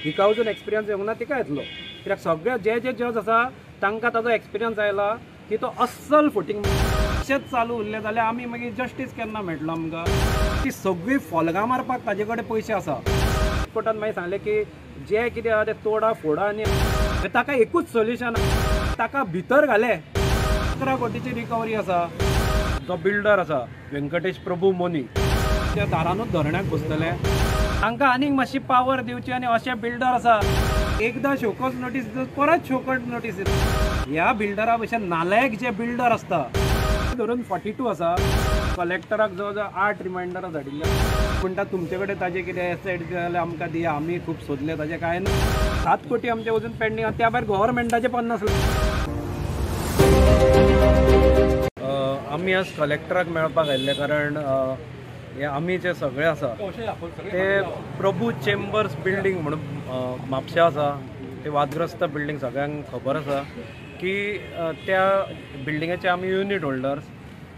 हिका अजून एक्सपिरियन्स येवंक ना तिका येतलो, कित्याक सगळे जे जे जज आसा तांकां ताजो एक्सपिरियन्स आयला की तो अस्सल फुटींग अशेंच चालू उरलें जाल्यार आमी मागीर जस्टीस केन्ना मेळटलो आमकां? ती सगळी फॉल्गां मारपाक ताजे कडेन पयशे आसा. कोर्टान मागीर सांगलें की जे कितें आहा तें तोडा फोडा आनी ताका एकूच सोल्युशन, ताका भितर घाले. 11 कोटीची रिकवरी आसा. जो बिल्डर आसा व्यंकटेश प्रभू मोनी, त्या दारानूच धरण्याक बसतले. तांकां आनीक मातशी पावर दिवची आनी अशे बिल्डर आसा एकदां शोकॉज नोटीस परत शोकॉज नोटीस येता. ह्या बिल्डरा भशेन नालायक जे बिल्डर आसता धरून 42 आसा. कलेक्टराक जवळ जवळ 8 रिमायंडरां धाडिल्ले. म्हणटा तुमचे कडेन ताजें कितें एसेट जाल्यार आमकां दिया, आमी खूब सोदले, ताजें कांय ना. 7 कोटी आमचे अजून पेंडींग आसा. त्या भायर गव्हर्मेंटाचे 50 लाख. आमी आज कलेक्टराक मेळपाक आयिल्ले कारण हे आमी जे सगळे आसा ते प्रभू चेंबर्स बिल्डींग म्हणून म्हापशा आसा. ते वादग्रस्त बिल्डींग सगळ्यांक खबर आसा की त्या बिल्डिंगाचे आमी युनिट होल्डर्स.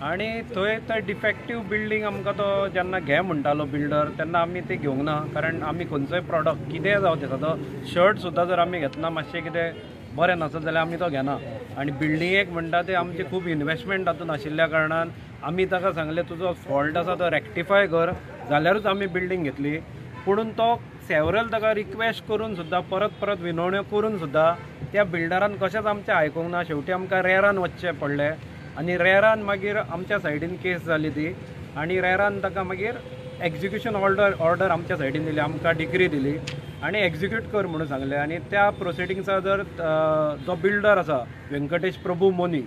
आणि थंय ते डिफेक्टीव बिल्डींग आमकां तो जेन्ना घे म्हणटालो बिल्डर तेन्ना आमी ते घेवंक ना. कारण आमी खंयचोय प्रॉडक्ट कितेंय जावं ते सादो शर्ट सुद्दां जर आमी घेतना मातशें कितें बरें नसत जाल्यार आमी तो घेना. आनी बिल्डिंगेक म्हणटा ते आमची खूब इन्वेस्टमेंट तातूंत आशिल्ल्या कारणान आमी ताका सांगलें तुजो फॉल्ट आसा तो रेक्टिफाय कर, जाल्यारूच आमी बिल्डींग घेतली. पुणून तो सेवरल ताका रिक्वेस्ट करून सुद्दां परत परत विनवण्यो करून सुद्दां त्या बिल्डरान कशेंच आमचें आयकूंक ना. शेवटी आमकां रेरान वचचें पडलें आनी रेरान मागीर आमच्या सायडीन केस जाली ती. आनी रेरान ताका मागीर एक्झिक्युशन ऑर्डर आमच्या सायडीन दिली, आमकां डिग्री दिली आनी एक्झिक्यूट कर म्हणून सांगलें. आनी त्या प्रोसिडिंग्सा जर जो बिल्डर आसा व्यंकटेश प्रभू मोनी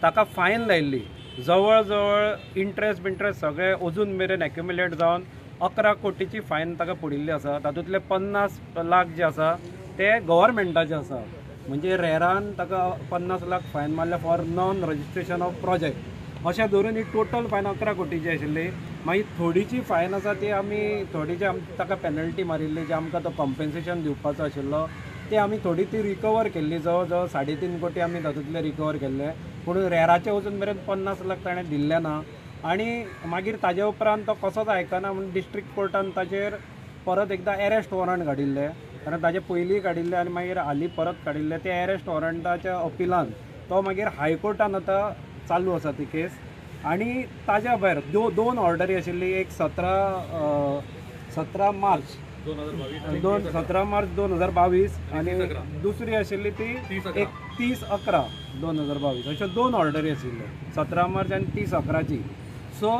ताका फायन लायिल्ली जवळ जवळ इंट्रस्ट सगळे अजून मेरेन एक्युमुलेट जावन 11 कोटीची फायन ताका पडिल्ली आसा. तातूंतले 50 लाख जे आसा ते गव्हर्मेंटाचे आसा. म्हणजे रेरान ताका 50 लाख फायन मारल्या for non registration of project. अशें धरून ही टोटल फायन 11 कोटीची आशिल्ली. मागीर थोडीची फायन आसा ती आमी थोडीची ताका पेनल्टी मारिल्ली जे आमकां तो कॉम्पेन्सेशन दिवपाचो आशिल्लो ते आमी थोडी ती रिकवर केल्ली. जवळ जवळ 3.5 कोटी आमी तातूंतले रिकवर केल्ले. पूण रेराचे वचून मेरेन 50 लाख ताणें दिल्ले ना. आनी मागीर ताजे उपरांत तो कसोच आयकना म्हणून डिस्ट्रिक्ट कोर्टान ताचेर परत एकदां एरेस्ट वॉरंट काडिल्ले. कारण ताजे पयलीं काडिल्ले आनी मागीर हालीं परत काडिल्ले. ते एरेस्ट वॉरंटाच्या अपिलान तो मागीर हायकोर्टान आतां चालू आसा ती केस. आनी ताज्या भायर दोन ऑर्डरी आशिल्ली. एक 17 मार्च 2022 आनी दुसरी आशिल्ली ती 30/11/2022. अश्यो 2 ऑर्डरी आशिल्ल्यो, 17 मार्च आनी 30/11ची. सो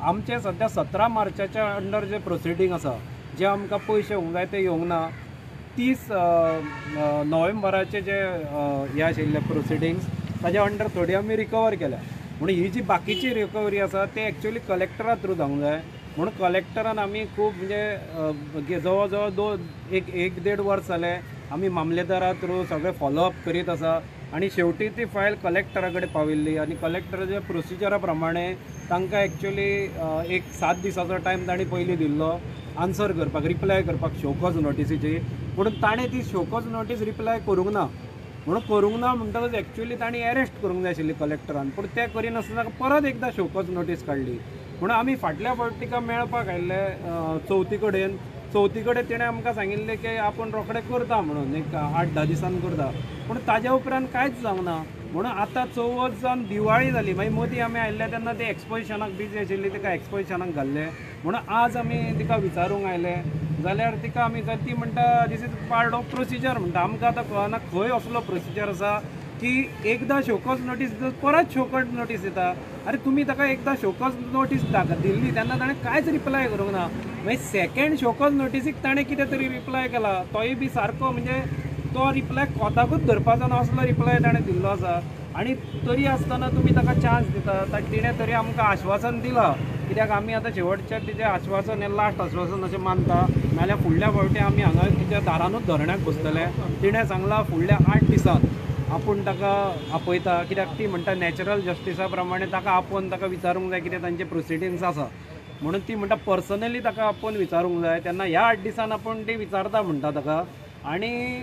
आमचे सद्या 17 मार्चाच्या अंडर जे प्रोसिडींग आसा जे आमकां पयशे येवंक जाय ते येवंक ना. 30 नोव्हेंबराचे जे हे आशिल्ले प्रोसिडिंग्स ताज्या अंडर थोडी आमी रिकवर केल्या. म्हणून ही जी बाकीची रिकवरी आसा ते एक्चुअली कलेक्टरा थ्रू जावंक जाय. म्हणून कलेक्टरान आमी खूब म्हणजे जवळ जवळ 1-1.5 वर्स जाले आमी मामलेदारा थ्रू सगळे फॉलोअप करीत आसा. आनी शेवटी ती फायल कलेक्टरा कडेन पाविल्ली आनी कलेक्टराच्या प्रोसिजरा प्रमाणे तांकां एक्चुअली एक 7 दिसाचो टायम तांणी पयलीं दिल्लो आन्सर करपाक, रिप्लाय करपाक शोकॉज नोटिसीची. म्हणून ताणें ती शोकॉज नोटीस रिप्लाय करूंक ना. म्हणून करूंक ना म्हणटकच एक्चुअली तांणी अरेस्ट करूंक जाय आशिल्ली कलेक्टरान. पूण तें करिनासतना परत एकदां शोकॉज नोटीस काडली. म्हणून आमी फाटल्या फावटी तिका मेळपाक आयिल्ले चवथी कडेन तिणें आमकां सांगिल्लें की आपूण रोखडें करता म्हणून, एक 8-10 दिसान करता. पूण ताज्या उपरांत कांयच जावंक ना. म्हणून आतां 24 जावन दिवाळी जाली. मागीर मदीं आमी आयिल्ले तेन्ना ती एक्सपोजिशनाक बिजी आशिल्ली, तिका एक्सपोजिशनाक घाल्ले. म्हणून आज आमी तिका विचारूंक आयले जाल्यार तिका आमी ती म्हणटा this is part of procedure म्हणटा. आमकां आतां कळना खंय असलो प्रोसिजर आसा की एकदां शोकॉज नोटीस परत शोकॉज नोटीस येता. अरे तुमी ताका एकदां शोकॉज नोटीस दिल्ली तेन्ना ताणें कांयच रिप्लाय करूंक ना. मागीर सेकेंड शोकॉज नोटीसीक ताणें कितें तरी रिप्लाय केला, तोय बी सारको म्हणजे तो रिप्लाय कोताकूच धरपाचो ना असलो रिप्लाय ताणें दिल्लो आसा. आनी तरी आसतना तुमी ताका चान्स दिता. तिणें तरी आमकां आश्वासन दिलां, कित्याक आमी आतां शेवटचें तिचें आश्वासन हें लास्ट आश्वासन अशें मानता. नाल्यार फुडल्या फावटी आमी हांगा तिच्या दारानूच धरण्याक बसतले. तिणें सांगलां फुडल्या 8 दिसान आपूण ताका आपयता, कित्याक ती म्हणटा नॅचरल जस्टिसा प्रमाणे ताका आपोवन ताका विचारूंक जाय कितें तांचे प्रोसिडिंग्स आसा. म्हणून ती म्हणटा पर्सनली ताका आपोवन विचारूंक जाय. तेन्ना ह्या 8 दिसान आपूण ती विचारता म्हणटा ताका. आनी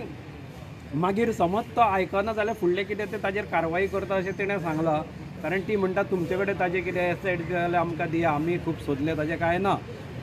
मागीर समज तो आयकना जाल्यार फुडलें कितें तें ताजेर कारवाई करता अशें तिणें सांगलां. कारण ती म्हणटा तुमचे कडेन ताजें कितें एसेट जाल्यार आमकां दिया, आमी खूब सोदले ताजें कांय ना.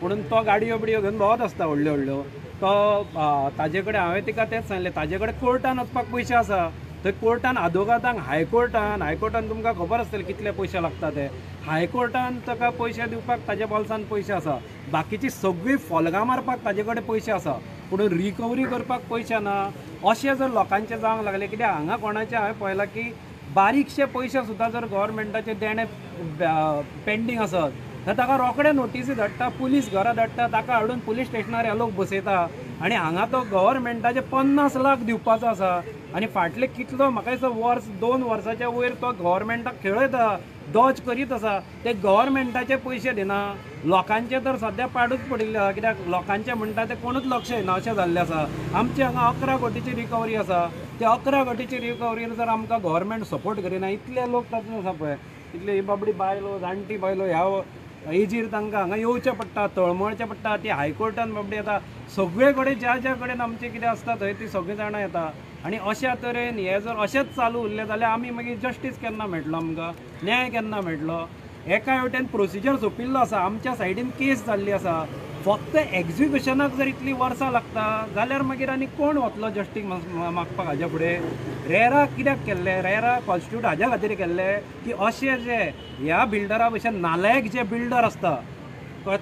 म्हणून तो गाडयो बिडयो घेवन भोंवत आसता व्हडल्यो व्हडल्यो. ताजे कडेन हांवें तिका तेंच सांगलें, ताजे कडेन कोर्टान वचपाक पयशे आसा. थंय कोर्टान आदोगादांक हायकोर्टान तुमकां खबर आसतलें कितले पयशे लागता ते. हायकोर्टान ताका पयशे दिवपाक ताज्या बॉल्सान पयशे आसा. बाकीची सगळीं फॉल्गां मारपाक ताजे कडेन पयशे आसा, पूण रिकवरी करपाक पयशे ना. अशें जर लोकांचें जावंक लागलें, कित्याक हांगा कोणाचें हांवें पळयलां की बारीकशे पयशे सुद्दां जर गव्हर्मेंटाचे देणे पेंडींग आसत तर ताका रोखडे नोटीसी धाडटा, पुलीस घरा धाडटा, ताका हाडून पुलीस स्टेशनार हे लोक बसयता. आनी हांगा तो गव्हर्मेंटाचे 50 लाख दिवपाचो आसा आनी फाटले कितलो म्हाका दिसता वर्स 2 वर्साच्या वयर तो गव्हर्मेंटाक खेळयता, डॉज करीत आसा. ते गव्हर्मेंटाचे पयशे दिना, लोकांचे तर सद्या पाडूच पडिल्ले आसा. कित्याक लोकांचे म्हणटा ते कोणूच लक्ष दिना अशें जाल्लें आसा. आमचे हांगा 11 कोटीची रिकवरी आसा. त्या 11 कोटीची रिकवरीर जर आमकां गव्हर्मेंट सपोर्ट करिना, इतले लोक तातूंत आसा पळय, इतले ही बाबडी बायलो, जाणटी बायलो ह्या एजीर तांकां हांगा येवचें पडटा, तळमळचें पडटा. ती हायकोर्टान बाबडी येता, सगळे कडेन ज्या कडेन आमचें कितें आसता थंय ती सगळीं जाणां येता. आनी अशा तरेन हे जर अशेंच चालू उरलें जाल्यार आमी मागीर जस्टीस केन्ना मेळटलो, आमकां न्याय केन्ना मेळटलो. एका हेवटेन प्रोसिजर सोंपिल्लो आसा, आमच्या सायडीन केस जाल्ली आसा. फक्त एक्झिक्युशनाक जर इतलीं वर्सां लागता जाल्यार मागीर आनी कोण वतलो जस्टीस मागपाक हाज्या फुडें. रेरा कित्याक केल्लें? रेरा कॉन्स्टिट्यूट हाज्या खातीर केल्लें की अशे जे ह्या बिल्डरा भशेन नालायक जे बिल्डर आसता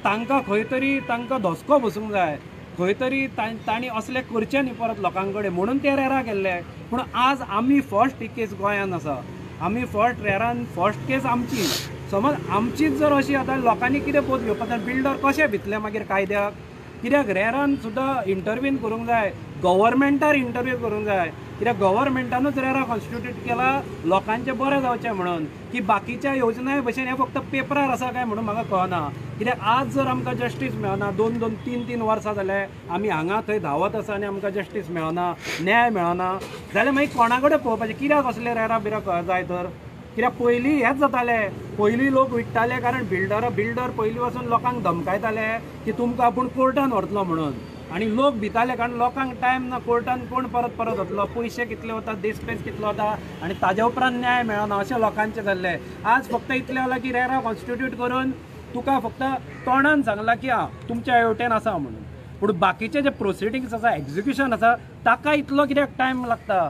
तांकां खंय तरी तांकां धसको बसूंक जाय, खंय तरी तांणी असलें करचें न्ही परत लोकां कडेन, म्हणून ते रेरा केल्ले. पूण आज आमी फर्स्ट ही केस गोंयान आसा, आमी फर्स्ट रेरान फर्स्ट केस आमची. समज आमचीच जर अशी आतां लोकांनी कितें पोत घेवपाक, बिल्डर कशें भितले मागीर कायद्याक? कित्याक रेरान सुद्दां इंटरव्यून करूंक जाय, गव्हर्मेंटार इंटरव्यू करूंक जाय. कित्याक गव्हर्मेंटानूच रेरा कॉन्स्टिट्यूट केला लोकांचें बरें जावचें म्हणून, की बाकीच्या योजनाय भशेन हें फक्त पेपरार आसा काय म्हणून म्हाका कळना. कित्याक आज जर आमकां जस्टीस मेळना, 2-2, 3-3 वर्सां जाले आमी हांगा थंय धांवत आसा आनी आमकां जस्टीस मेळना, न्याय मेळना, जाल्यार मागीर कोणा कडेन पळोवपाचें? कित्याक असले रेरा बिरा जाय तर? कित्याक पयलीं हेंच जाताले, पयलीं लोक विट्टाले कारण बिल्डर पयलीं वचून लोकांक धमकायताले की तुमकां आपूण कोर्टान व्हरतलो म्हणून. आनी लोक भिताले कारण लोकांक टायम ना, कोर्टान कोण परत वतलो, पयशे कितले वता, देस्पेस कितलो वता, आनी ताज्या उपरांत न्याय मेळना, अशें लोकांचें जाल्लें. आज फक्त इतलें जाला की रेरा कॉन्स्टिट्यूट करून तुका फक्त तोंडान सांगलां की तुमच्या हेवटेन आसा म्हणून. पूण बाकीचे जे प्रोसिडींग्स आसा, एक्झिक्युशन आसा, ताका इतलो कित्याक टायम लागता?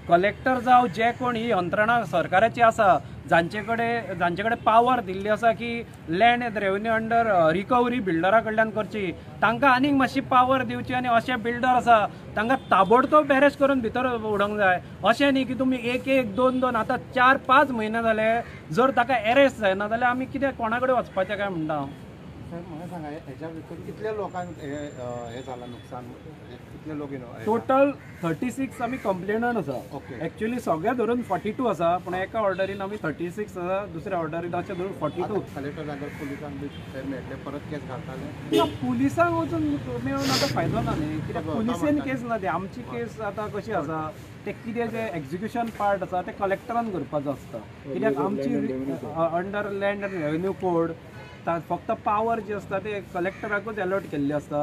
कलेक्टर जावं जे कोण ही यंत्रणा सरकाराची आसा, जांचे कडेन पावर दिल्ली आसा की लँड रेवन्यू अंडर रिकवरी बिल्डरा कडल्यान करची, तांकां आनीक मातशी पावर दिवची. आनी अशे बिल्डर आसा तांकां ताबडतोब अरेस्ट करून भितर उडोवंक जाय. अशें न्ही की तुमी 1-1, 2-2, आतां 4-5 म्हयने जाले जर ताका अरेस्ट जायना जाल्यार आमी कितें कोणा कडेन वचपाचें काय म्हणटा हांव. सर म्हाका सांगा, हेच्या भितर कितल्या लोकांक हे जालां नुकसान? कितले लोक टोटल 36 आमी कंप्लेनंट आसा. ओके. एक्चुअली सगळे धरून 42 आसा, पूण एका ऑर्डरीन आमी 36 आसा, दुसऱ्या ऑर्डरीन अशें धरून 42. कलेक्टर जाग्यार पुलिसांक बी मेळटले परत केस घालताले? पुलिसांक वचून मेळून आतां फायदो ना न्ही, कित्याक पुलिसेन केस ना ती. आमची केस आतां कशी आसा, ते कितें जे एक्झिक्युशन पार्ट आसा ते कलेक्टरान करपाचो आसता. कित्याक आमची under land end revenue code फक्त पावर जी आसता ते कलेक्टराकूच अलॉट केल्ली आसता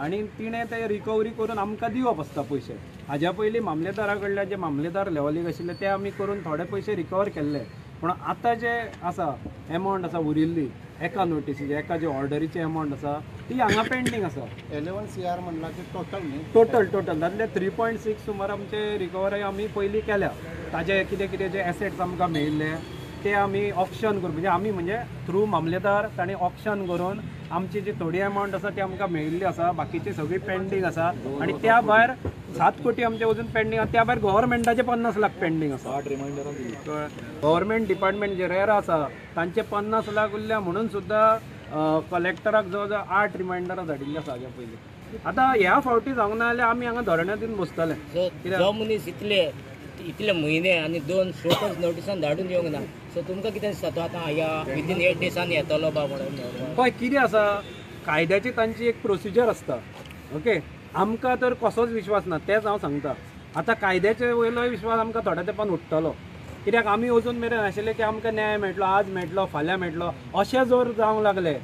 आनी तिणें ते रिकवरी करून आमकां दिवप आसता पयशे. हाज्या पयलीं मामलेदारा कडल्यान जे मामलेदार लेवलीक आशिल्ले ते आमी करून थोडे पयशे रिकवर केल्ले. पूण आतां जे आसा एमावंट आसा उरिल्ली एका नोटिसीची, एका जे ऑर्डरीची एमावंट आसा ती हांगा पेंडींग आसा. 11 CR म्हणला की टोटल न्ही? टोटल तातले 3.6 सुमार आमचे रिकवरी आमी पयलीं केल्या. ताजे कितें जे एसेट्स आमकां मेळिल्ले ते आमी ऑक्शन करून, म्हणजे आमी म्हणजे थ्रू मामलेदार ताणें ऑक्शन करून आमची जी थोडी एमावंट आसा ती आमकां मेळिल्ली आसा. बाकीची सगळी पेंडींग आसा. आनी त्या भायर 7 कोटी आमचे अजून पेंडींग आसा. त्या भायर गव्हर्मेंटाचे 50 लाख पेंडींग आसा. गव्हर्मेंट डिपार्टमेंट जे रेरा आसा तांचे 50 लाख उरल्या म्हणून सुद्दां कलेक्टराक जवळ जवळ 8 रिमांयडरां धाडिल्ली आसा हाज्या पयलीं. आतां ह्या फावटी जावंक ना जाल्यार आमी हांगा धरण्या दिवन बसतले. जो मनीस इतले म्हयने आनी 2 शोकस नोटिसान धाडून येवंक ना, सो तुमकां कितें दिसता तो आतां विदीन 8 डेजान येतलो बा म्हणून? पळय कितें आसा, कायद्याची तांची एक प्रोसिजर आसता. ओके, आमकां तर कसोच विश्वास ना, तेंच हांव सांगता. आतां कायद्याचे वयलो विश्वास आमकां थोड्या तेंपान उठतलो. कित्याक आमी अजून मेरेन आशिल्ले की आमकां न्याय मेळटलो, आज मेळटलो, फाल्यां मेळटलो. अशें जर जावंक लागलें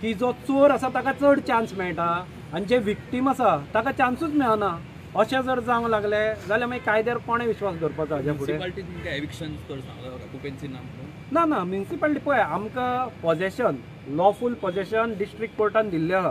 की जो चोर आसा ताका चड चान्स मेळटा आनी जे विक्टीम आसा ताका चान्सूच मेळना, अशें जर जावंक लागलें जाल्यार मागीर कायद्यार कोणें विश्वास दवरपाचो हाज्या फुडें? ना म्युनिसिपालिटी पळय आमकां पॉजेशन, लॉफूल पॉजेशन डिस्ट्रिक्ट कोर्टान दिल्लें आसा.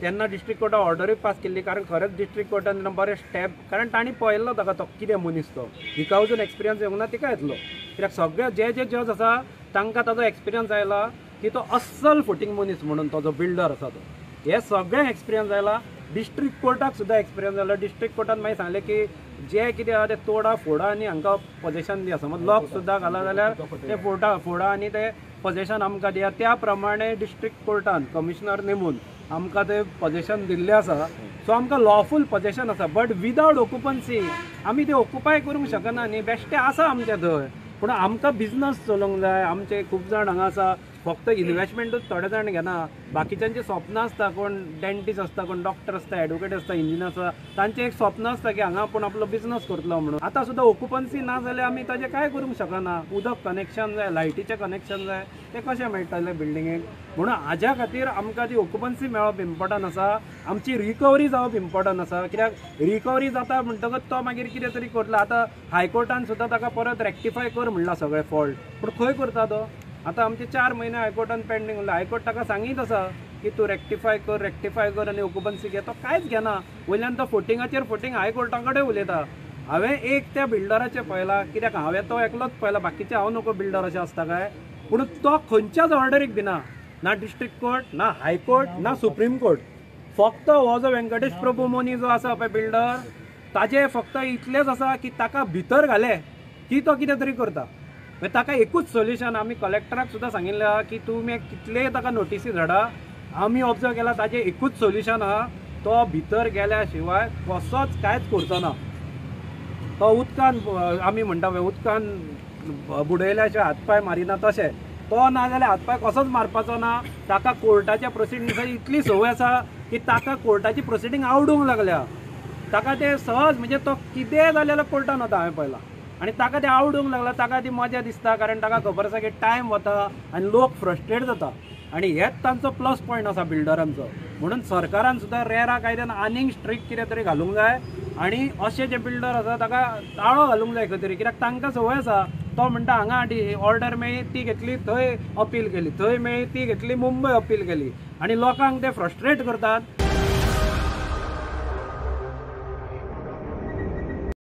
तेन्ना डिस्ट्रिक्ट कोर्टान ऑर्डरूय पास केल्ली कारण खरेंच डिस्ट्रिक्ट कोर्टान तेन्ना बरें स्टेप कारण तांणी पळयल्लो ताका तो कितें मनीस तो हिका वचून एक्सपिरियन्स येवंक ना तिका येतलो कित्याक सगळे जे जज आसा तांकां ताजो एक्सपिरियन्स आयला की तो अस्सल फुटींग मनीस म्हणून तो जो बिल्डर आसा तो हे सगळ्यांक एक्सपिरियन्स आयला डिस्ट्रिक्ट कोर्टाक सुद्दां एक्सपिरियन्स जालो डिस्ट्रिक्ट कोर्टान मागीर सांगलें की जे कितें आहा तें तोडा फोडा आनी हांकां पोजेशन दिया समज लॉक सुद्दां घाला जाल्यार ते फोडा आनी ते पोजेशन आमकां दिया त्या प्रमाणे डिस्ट्रिक्ट कोर्टान कमिशनर नेमून आमकां ते पोजेशन दिल्लें आसा सो आमकां लॉफूल पोजेशन आसा बट विदावट ऑक्युपन्सी आमी ते ऑक्युपाय करूंक शकना न्ही बेश्टे आसा आमचे थंय पूण आमकां बिजनस चलोवंक जाय आमचे खूब जाण हांगा आसा फक्त इन्वेस्टमेंटूच थोडे जाण घेना बाकीच्यांची स्वप्नां आसता कोण डेंटिस्ट आसता कोण डॉक्टर आसता एडवोकेट आसता इंजिनियर आसता तांचें एक स्वप्न आसता की हांगा आपूण आपलो बिजनस करतलो म्हणून आतां सुद्दां ऑक्युपन्सी ना जाल्यार आमी ताजें कांय करूंक शकना उदक कनेक्शन जाय लायटीचें कनेक्शन जाय तें कशें मेळटलें बिल्डिंगेक म्हणून हाज्या खातीर आमकां ती ऑक्युपन्सी मेळप इम्पॉर्टंट आसा आमची रिकवरी जावप इम्पॉर्टंट आसा कित्याक रिकवरी जाता म्हणटकच तो मागीर कितें तरी करतलो आतां हायकोर्टान सुद्दां ताका परत रेक्टिफाय कर म्हणला सगळे फॉल्ट पूण खंय करता तो आतां आमचे 4 म्हयने हायकोर्टान पेंडींग उरला हायकोर्ट ताका सांगीत आसा की तूं रेक्टिफाय कर आनी ऑक्युपन्सी घे तो कांयच घेना वयल्यान तो फोटींग हायकोर्टा कडेन उलयता हांवें एक त्या बिल्डराचें पळयलां कित्याक हांवें तो एकलोच पळयला बाकीचे हांव नको बिल्डर अशें आसता काय पूण तो खंयच्याच ऑर्डरीक भिना ना डिस्ट्रिक्ट कोर्ट ना हायकोर्ट ना सुप्रीम कोर्ट फक्त हो जो व्यंकटेश प्रभू मोनी जो आसा पळय बिल्डर ताजें फक्त इतलेंच आसा की ताका भितर घाले की तो कितें तरी करता ताका एकूच सोल्युशन आमी कलेक्टराक सुद्दां सांगिल्लें आहा की तुमी कितलेय ताका नोटिसी धाडा आमी ऑब्जर्व केला ताजें एकूच सोल्युशन आहा तो भितर गेल्या शिवाय कसोच कांयच करचो ना तो उदकान आमी म्हणटा पळय उदकान बुडयल्या शिवाय हातपाय मारिना तशें तो ना जाल्यार हातपाय कसोच मारपाचो ना ताका कोर्टाच्या प्रोसिडींगसाची इतली संवय आसा की ताका कोर्टाची प्रोसिडींग आवडूंक लागल्या ताका ते सहज म्हणजे तो कितें जालें जाल्यार कोर्टान वता हांवें पळयलां आनी ताका तें आवडूंक लागलां ताका ती मजा दिसता कारण ताका खबर आसा की टायम वता आनी लोक फ्रस्ट्रेट जाता आनी हेच तांचो प्लस पॉयंट आसा बिल्डरांचो म्हणून सरकारान सुद्दां रेरा कायद्यान आनीक स्ट्रिक्ट कितें तरी घालूंक जाय आनी अशे जे बिल्डर आसा ताका ताळो घालूंक जाय खंय तरी कित्याक तांकां संवय आसा तो म्हणटा हांगा ऑर्डर मेळ्ळी ती घेतली थंय अपील केली थंय मेळ्ळी ती घेतली मुंबय अपील केली आनी लोकांक ते फ्रस्ट्रेट करतात